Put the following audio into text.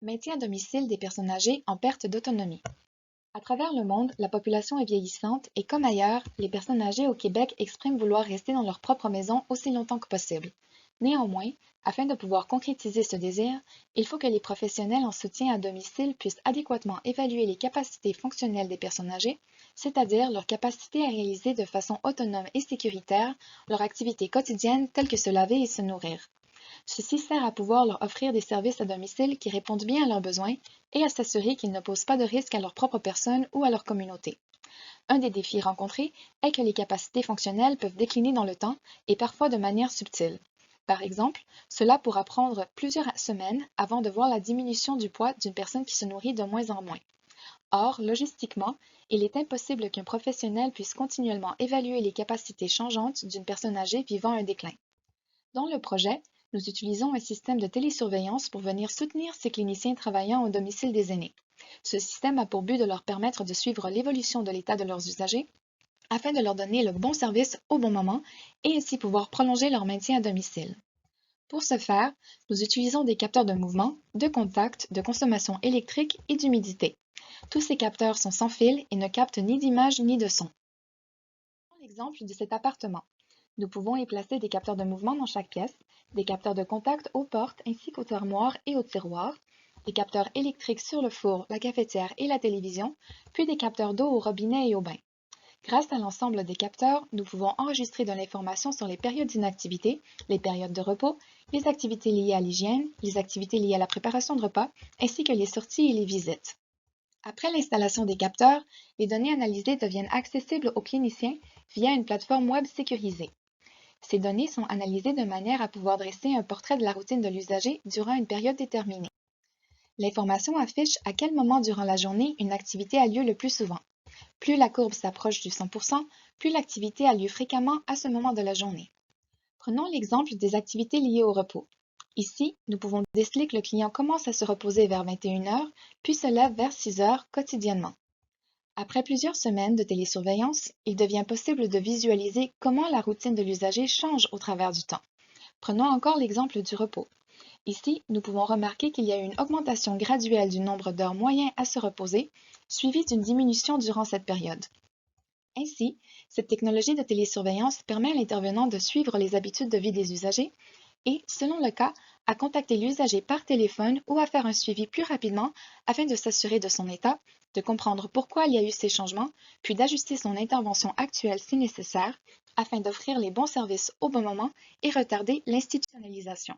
Maintien à domicile des personnes âgées en perte d'autonomie. À travers le monde, la population est vieillissante et comme ailleurs, les personnes âgées au Québec expriment vouloir rester dans leur propre maison aussi longtemps que possible. Néanmoins, afin de pouvoir concrétiser ce désir, il faut que les professionnels en soutien à domicile puissent adéquatement évaluer les capacités fonctionnelles des personnes âgées, c'est-à-dire leur capacité à réaliser de façon autonome et sécuritaire leurs activités quotidiennes telles que se laver et se nourrir. Ceci sert à pouvoir leur offrir des services à domicile qui répondent bien à leurs besoins et à s'assurer qu'ils ne posent pas de risque à leur propre personne ou à leur communauté. Un des défis rencontrés est que les capacités fonctionnelles peuvent décliner dans le temps et parfois de manière subtile. Par exemple, cela pourra prendre plusieurs semaines avant de voir la diminution du poids d'une personne qui se nourrit de moins en moins. Or, logistiquement, il est impossible qu'un professionnel puisse continuellement évaluer les capacités changeantes d'une personne âgée vivant un déclin. Dans le projet, nous utilisons un système de télésurveillance pour venir soutenir ces cliniciens travaillant au domicile des aînés. Ce système a pour but de leur permettre de suivre l'évolution de l'état de leurs usagers afin de leur donner le bon service au bon moment et ainsi pouvoir prolonger leur maintien à domicile. Pour ce faire, nous utilisons des capteurs de mouvement, de contact, de consommation électrique et d'humidité. Tous ces capteurs sont sans fil et ne captent ni d'image ni de son. Prenons l'exemple de cet appartement. Nous pouvons y placer des capteurs de mouvement dans chaque pièce, des capteurs de contact aux portes ainsi qu'aux armoires et aux tiroirs, des capteurs électriques sur le four, la cafetière et la télévision, puis des capteurs d'eau au robinet et au bain. Grâce à l'ensemble des capteurs, nous pouvons enregistrer de l'information sur les périodes d'inactivité, les périodes de repos, les activités liées à l'hygiène, les activités liées à la préparation de repas, ainsi que les sorties et les visites. Après l'installation des capteurs, les données analysées deviennent accessibles aux cliniciens via une plateforme web sécurisée. Ces données sont analysées de manière à pouvoir dresser un portrait de la routine de l'usager durant une période déterminée. L'information affiche à quel moment durant la journée une activité a lieu le plus souvent. Plus la courbe s'approche du 100%, plus l'activité a lieu fréquemment à ce moment de la journée. Prenons l'exemple des activités liées au repos. Ici, nous pouvons déceler que le client commence à se reposer vers 21 heures, puis se lève vers 6 heures quotidiennement. Après plusieurs semaines de télésurveillance, il devient possible de visualiser comment la routine de l'usager change au travers du temps. Prenons encore l'exemple du repos. Ici, nous pouvons remarquer qu'il y a eu une augmentation graduelle du nombre d'heures moyennes à se reposer, suivie d'une diminution durant cette période. Ainsi, cette technologie de télésurveillance permet à l'intervenant de suivre les habitudes de vie des usagers et, selon le cas, à contacter l'usager par téléphone ou à faire un suivi plus rapidement afin de s'assurer de son état, de comprendre pourquoi il y a eu ces changements, puis d'ajuster son intervention actuelle si nécessaire, afin d'offrir les bons services au bon moment et retarder l'institutionnalisation.